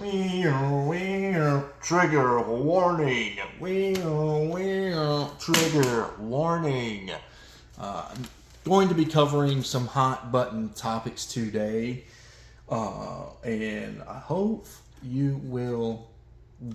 Trigger warning. Trigger warning. I'm going to be covering some hot button topics today. And I hope you will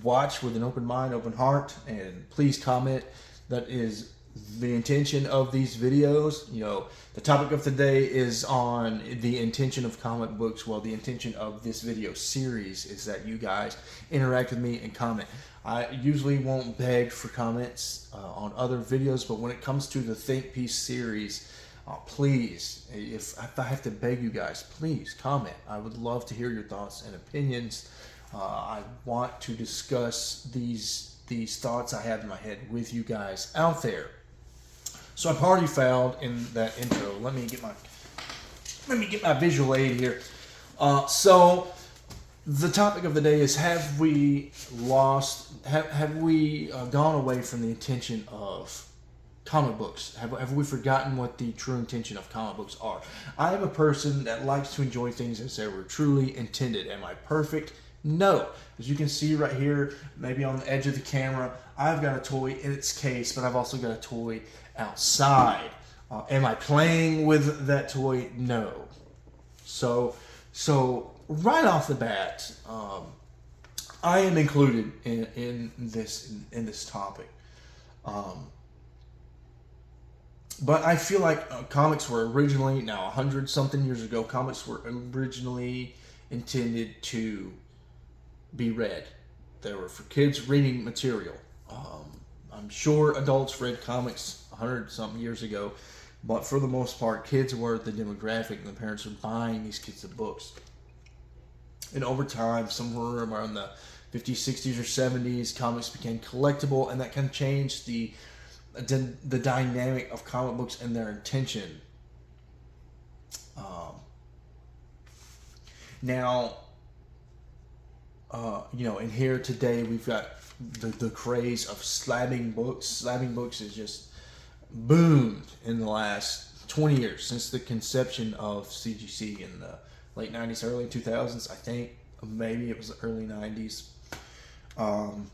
watch with an open mind, open heart, and please comment. That is the intention of these videos. You know, the topic of today is on the intention of comic books. Well, the intention of this video series is that you guys interact with me and comment. I usually won't beg for comments on other videos, but when it comes to the Think Piece series, please, if I have to beg you guys, please comment. I would love to hear your thoughts and opinions. I want to discuss these thoughts I have in my head with you guys out there. So I've already found in that intro. Let me get my visual aid here. So the topic of the day is: have we gone away from the intention of comic books? Have we forgotten what the true intention of comic books are? I am a person that likes to enjoy things as they were truly intended. Am I perfect? No. As you can see right here, maybe on the edge of the camera, I've got a toy in its case, but I've also got a toy outside. Am I playing with that toy? No. So right off the bat, I am included in this topic. But I feel like comics were originally, now 100-something years ago, comics were originally intended to be read. They were for kids reading material. I'm sure adults read comics 100-something years ago, but for the most part, kids were the demographic, and the parents were buying these kids the books. And over time, somewhere around the 50s, 60s, or 70s, comics became collectible, and that kind of changed the dynamic of comic books and their intention. And here today we've got the craze of slabbing books. Slabbing books is just boomed in the last 20 years since the conception of CGC in the late 90s, early 2000s. I think maybe it was the early 90s. And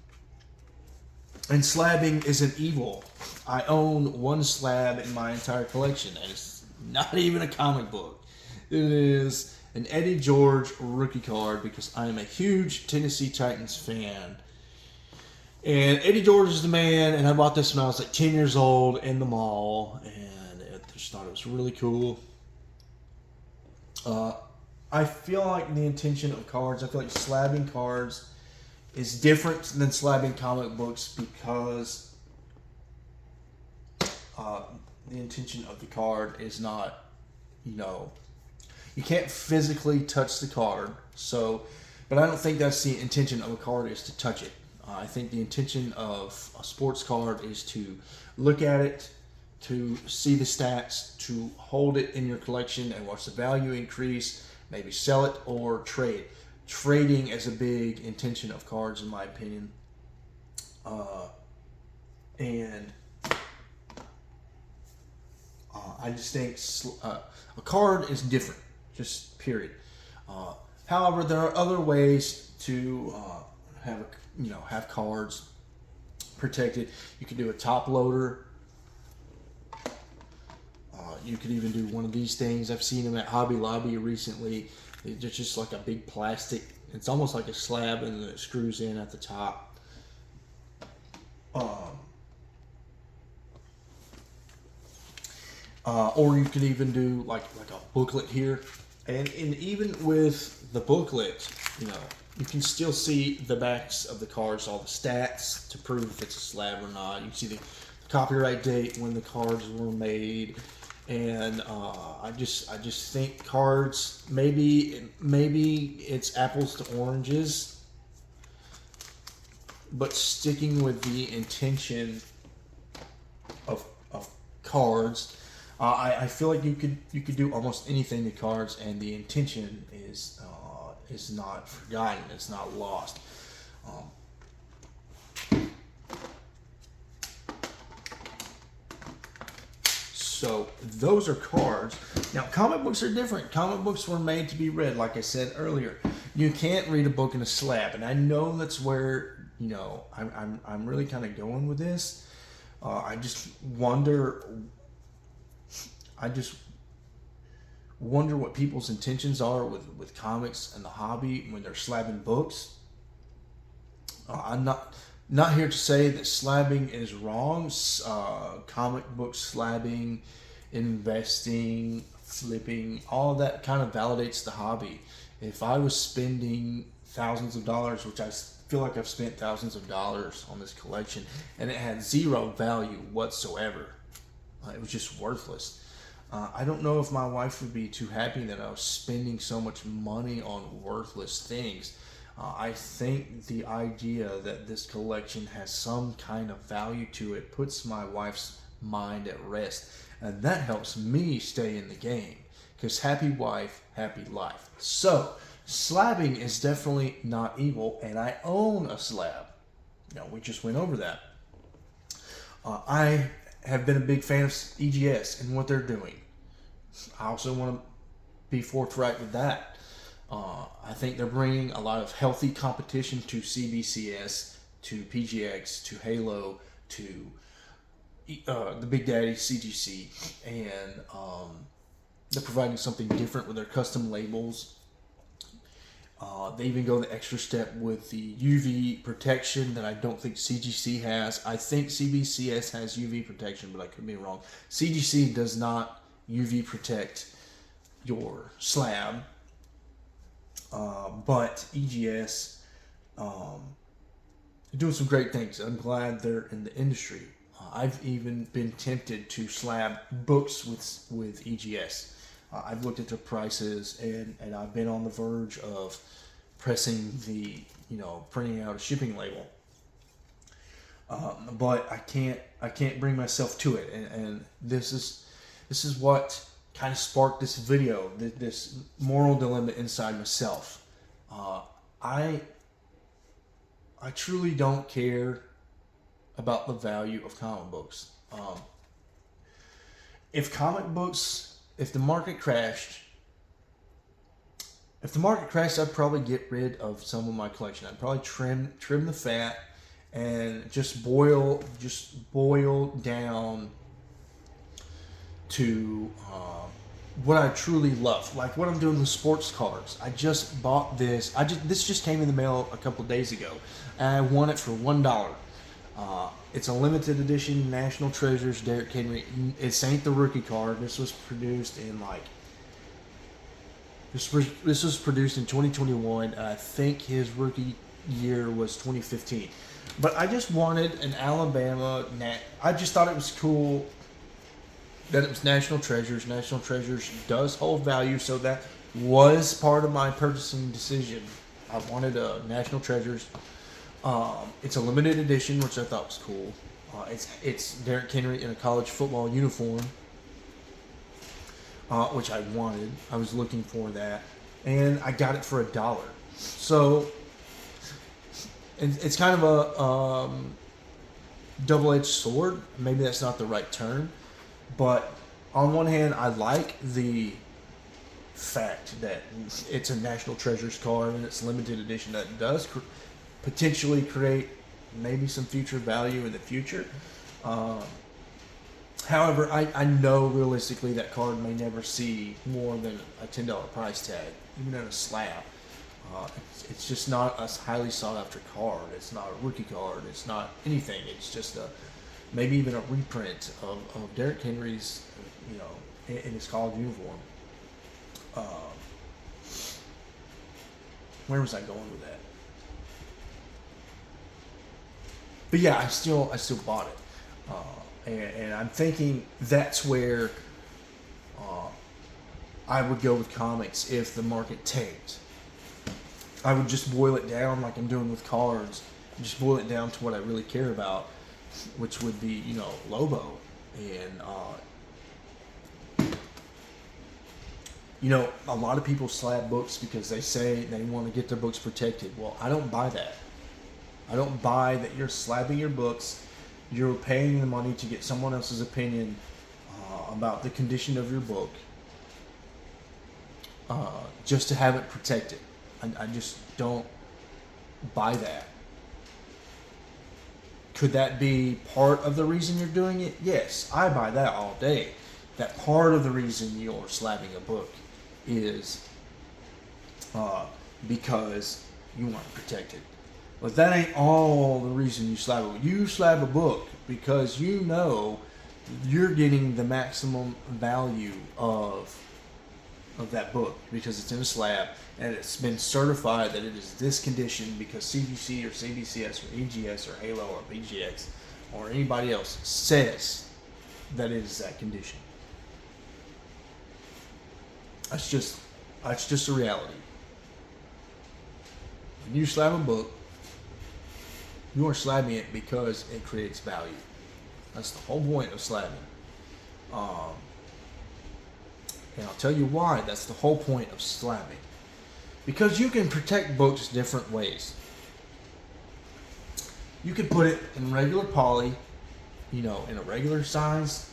slabbing isn't evil. I own one slab in my entire collection, and it's not even a comic book. It is an Eddie George rookie card because I am a huge Tennessee Titans fan. And Eddie George is the man, and I bought this when I was like 10 years old in the mall, and I just thought it was really cool. I feel like the intention of cards, I feel like slabbing cards is different than slabbing comic books because the intention of the card is not, you can't physically touch the card. But I don't think that's the intention of a card, is to touch it. I think the intention of a sports card is to look at it, to see the stats, to hold it in your collection and watch the value increase, maybe sell it or trade. Trading is a big intention of cards, in my opinion. I just think a card is different, just period. However, there are other ways to have cards protected. You could do a top loader. You could even do one of these things. I've seen them at Hobby Lobby recently. It's just like a big plastic. It's almost like a slab, and it screws in at the top. Or you could even do like a booklet here. And even with the booklet, you can still see the backs of the cards, all the stats to prove if it's a slab or not. You can see the copyright date, when the cards were made. And I just think cards, maybe it's apples to oranges, but sticking with the intention of cards, I feel like you could do almost anything to cards, and the intention is not forgotten, it's not lost. So those are cards. Now, comic books are different. Comic books were made to be read, like I said earlier. You can't read a book in a slab, and I know that's where I'm really kind of going with this. I just wonder. I just wonder what people's intentions are with comics and the hobby when they're slabbing books. I'm not here to say that slabbing is wrong. Comic book slabbing, investing, flipping, all that kind of validates the hobby. If I was spending thousands of dollars, which I feel like I've spent thousands of dollars on this collection, and it had zero value whatsoever, it was just worthless. I don't know if my wife would be too happy that I was spending so much money on worthless things. I think the idea that this collection has some kind of value to it puts my wife's mind at rest, and that helps me stay in the game. Because happy wife, happy life. So, slabbing is definitely not evil, and I own a slab. We just went over that. I have been a big fan of EGS and what they're doing. I also want to be forthright with that. I think they're bringing a lot of healthy competition to CBCS, to PGX, to Halo, to the Big Daddy CGC, and they're providing something different with their custom labels. They even go the extra step with the UV protection that I don't think CGC has. I think CBCS has UV protection, but I could be wrong. CGC does not UV protect your slab, but EGS doing some great things. I'm glad they're in the industry. I've even been tempted to slab books with EGS. I've looked at their prices, and I've been on the verge of pressing printing out a shipping label. But I can't bring myself to it, and this is what kind of sparked this video, this moral dilemma inside myself. I truly don't care about the value of comic books. If the market crashed, I'd probably get rid of some of my collection. I'd probably trim the fat and just boil down to what I truly love, like what I'm doing with sports cards. I just bought this. This just came in the mail a couple of days ago, and I won it for $1. It's a limited edition National Treasures Derrick Henry. It ain't the rookie card. This was produced in this was produced in 2021. I think his rookie year was 2015. But I just wanted an Alabama. I just thought it was cool that it was National Treasures. National Treasures does hold value, so that was part of my purchasing decision. I wanted a National Treasures. It's a limited edition, which I thought was cool. It's Derrick Henry in a college football uniform, which I wanted. I was looking for that, and I got it for $1. So it's kind of a double-edged sword. Maybe that's not the right term, but on one hand, I like the fact that it's a National Treasures card and it's limited edition. That does potentially create maybe some future value in the future. However, I know realistically that card may never see more than a $10 price tag, even on a slab. It's just not a highly sought after card. It's not a rookie card. It's not anything. It's just maybe even a reprint of Derrick Henry's, in his college uniform. Where was I going with that? But yeah, I still bought it, and I'm thinking that's where I would go with comics if the market tanked. I would just boil it down like I'm doing with cards, and just boil it down to what I really care about, which would be Lobo, and a lot of people slab books because they say they want to get their books protected. Well, I don't buy that. I don't buy that you're slabbing your books. You're paying the money to get someone else's opinion about the condition of your book just to have it protected. I just don't buy that. Could that be part of the reason you're doing it? Yes, I buy that all day. That part of the reason you're slabbing a book is because you want to protect it. But that ain't all the reason you slab a book. You slab a book because you know you're getting the maximum value of that book because it's in a slab and it's been certified that it is this condition because CGC or CBCS or EGS or Halo or BGX or anybody else says that it is that condition. That's just a reality. When you slab a book, you are slabbing it because it creates value. That's the whole point of slabbing. And I'll tell you why that's the whole point of slabbing. Because you can protect books different ways. You can put it in regular poly, in a regular size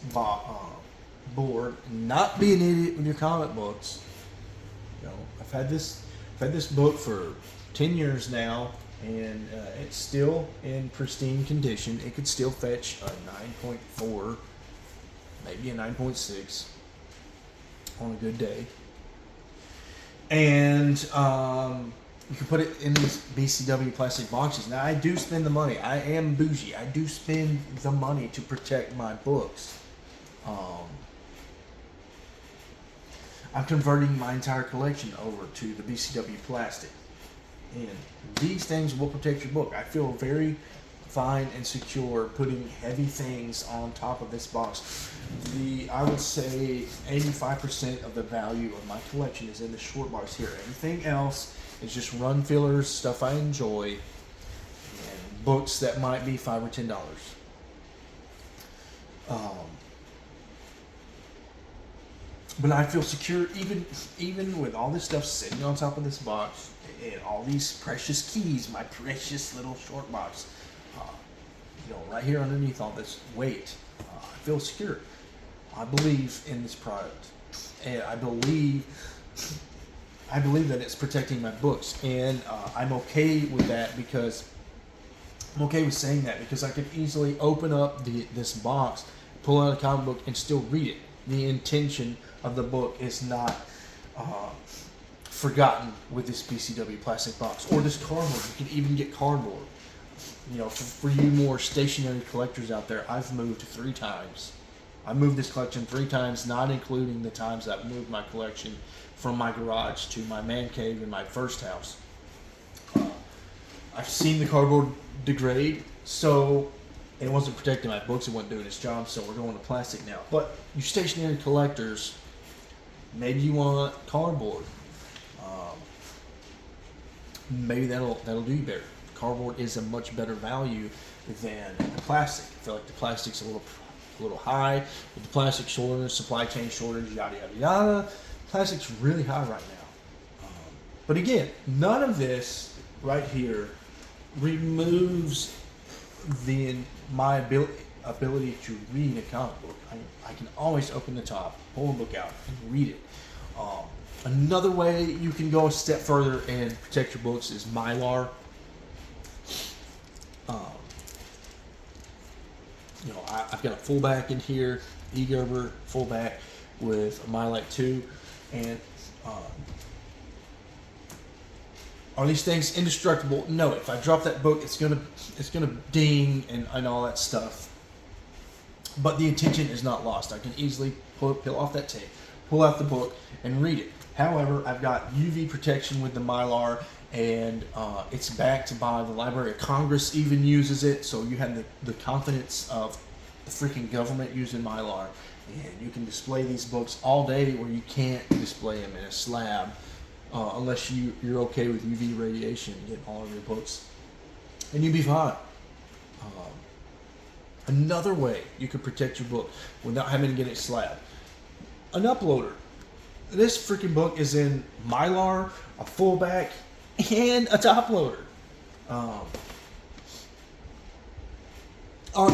board, not be an idiot with your comic books. I've had this book for 10 years now, and it's still in pristine condition. It could still fetch a 9.4, maybe a 9.6 on a good day. And you can put it in these BCW plastic boxes. Now, I do spend the money. I am bougie. I do spend the money to protect my books. I'm converting my entire collection over to the BCW plastic. And these things will protect your book. I feel very fine and secure putting heavy things on top of this box. I would say 85% of the value of my collection is in the short box here. Everything else is just run fillers, stuff I enjoy, and books that might be $5 or $10. But I feel secure even with all this stuff sitting on top of this box and all these precious keys, my precious little short box, right here underneath all this weight. I feel secure. I believe in this product, and I believe that it's protecting my books, and I'm okay with that because I'm okay with saying that because I could easily open up this box, pull out a comic book, and still read it. The intention of the book is not forgotten with this BCW plastic box or this cardboard. You can even get cardboard. For you more stationary collectors out there, I've moved 3 times. I moved this collection 3 times, not including the times I've moved my collection from my garage to my man cave in my first house. I've seen the cardboard degrade, so it wasn't protecting my books. It wasn't doing its job, so we're going to plastic now. But you stationary collectors, maybe you want cardboard. Maybe that'll do you better. Cardboard is a much better value than the plastic. I feel like the plastic's a little high with the plastic shortage, supply chain shortage, yada yada yada. Plastic's really high right now. But again, none of this right here removes my ability to read a comic book. I can always open the top, pull a book out, and read it. Another way you can go a step further and protect your books is Mylar. I've got a fullback in here, E-Gerber fullback with a Mylite 2, and are these things indestructible? No. If I drop that book, it's gonna ding and all that stuff. But the intention is not lost. I can easily peel off that tape, pull out the book, and read it. However, I've got UV protection with the Mylar, and it's backed by the Library of Congress even uses it, so you have the confidence of the freaking government using Mylar, and you can display these books all day where you can't display them in a slab unless you're okay with UV radiation getting all of your books, and you'd be fine. Another way you could protect your book without having to get it slabbed, an uploader. This freaking book is in Mylar, a fullback, and a top loader.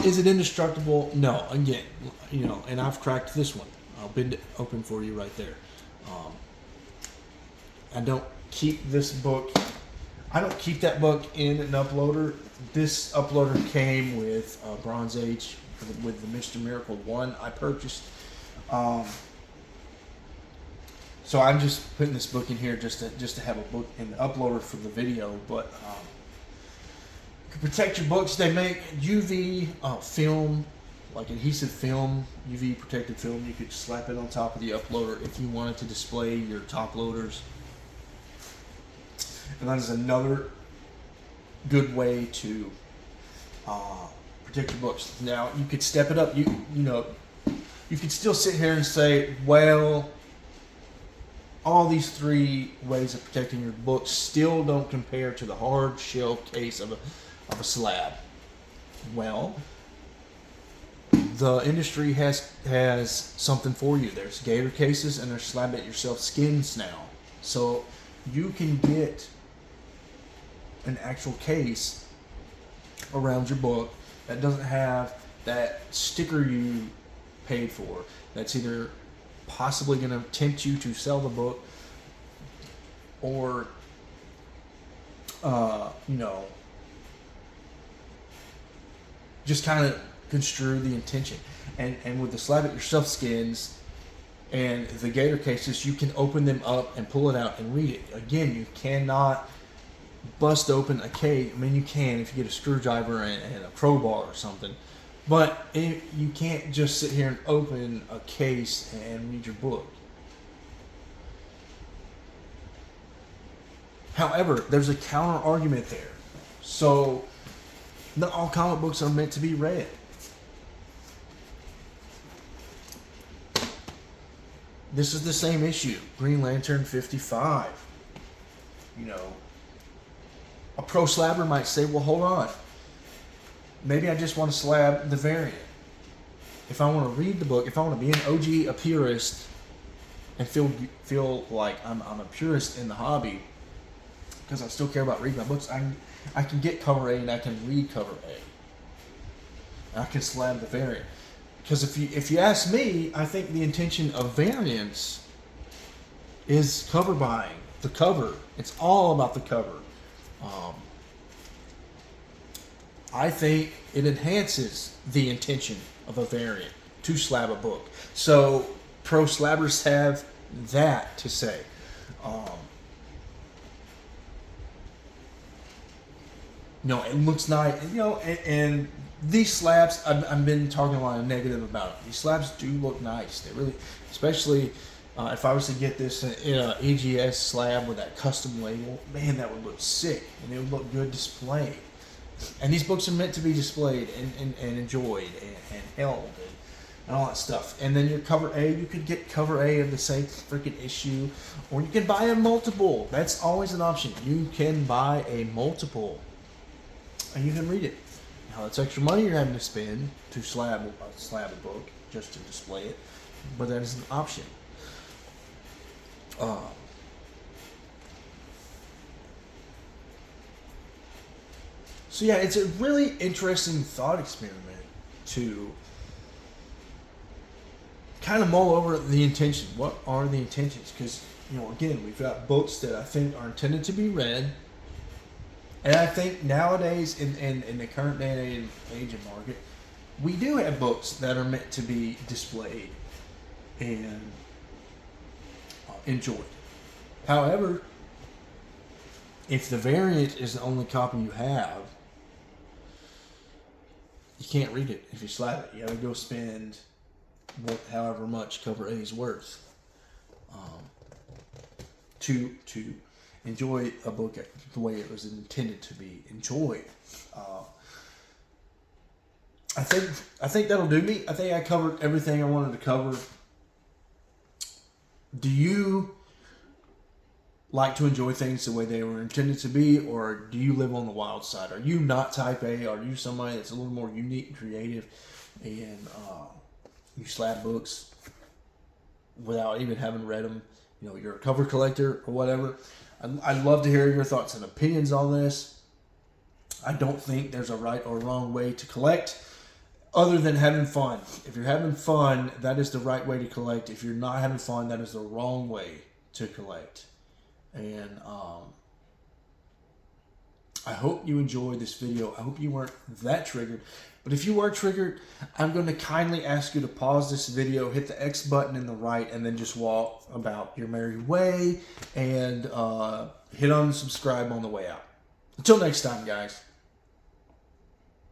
Is it indestructible? No. Again, and I've cracked this one. I'll bend it open for you right there. keep this book. I don't keep that book in an uploader. This uploader came with Bronze Age with the Mr. Miracle 1 I purchased. So I'm just putting this book in here just to have a book in the uploader for the video. But to protect your books, they make UV film, like adhesive film, UV protected film. You could slap it on top of the uploader if you wanted to display your top loaders. And that is another good way to protect your books. Now you could step it up. You could still sit here and say, well, all these three ways of protecting your books still don't compare to the hard shell case of a slab. Well, the industry has something for you. There's gator cases and there's slab it yourself skins now. So you can get an actual case around your book that doesn't have that sticker you paid for. That's either possibly going to tempt you to sell the book or just kind of construe the intention. And with the slab it yourself skins and the gator cases, you can open them up and pull it out and read it. Again, you cannot bust open a case. I mean, you can if you get a screwdriver and a crowbar or something, but you can't just sit here and open a case and read your book. However, there's a counter argument there. So not all comic books are meant to be read. This is the same issue. Green Lantern 55. A pro slabber might say, well, hold on. Maybe I just want to slab the variant. If I want to read the book, if I want to be an OG, a purist, and feel like I'm a purist in the hobby, because I still care about reading my books, I can get cover A and I can read cover A. I can slab the variant. Because if you ask me, I think the intention of variants is cover buying. The cover. It's all about the cover. I think it enhances the intention of a variant to slab a book. So pro slabbers have that to say. It looks nice. And these slabs, I've been talking a lot of negative about it. These slabs do look nice. They really, especially if I was to get this in an EGS slab with that custom label, man, that would look sick. And it would look good displayed. And these books are meant to be displayed and enjoyed and held and all that stuff. And then your cover A, you could get cover A of the same freaking issue, or you can buy a multiple. That's always an option. You can buy a multiple and you can read it. Now, that's extra money you're having to spend to slab a book just to display it, but that is an option. So yeah, it's a really interesting thought experiment to kind of mull over the intention. What are the intentions? Because, again, we've got books that I think are intended to be read. And I think nowadays, in the current day and age and market, we do have books that are meant to be displayed and enjoyed. However, if the variant is the only copy you have, you can't read it if you slab it. You gotta go spend however much cover A is worth to enjoy a book the way it was intended to be enjoyed. I think that'll do me. I think I covered everything I wanted to cover. Do you like to enjoy things the way they were intended to be, or do you live on the wild side? Are you not type A? Are you somebody that's a little more unique and creative, and you slab books without even having read them? You're a cover collector or whatever. I'd love to hear your thoughts and opinions on this. I don't think there's a right or wrong way to collect other than having fun. If you're having fun, that is the right way to collect. If you're not having fun, that is the wrong way to collect. And I hope you enjoyed this video. I hope you weren't that triggered. But if you were triggered, I'm going to kindly ask you to pause this video, hit the X button in the right, and then just walk about your merry way, and hit on subscribe on the way out. Until next time, guys.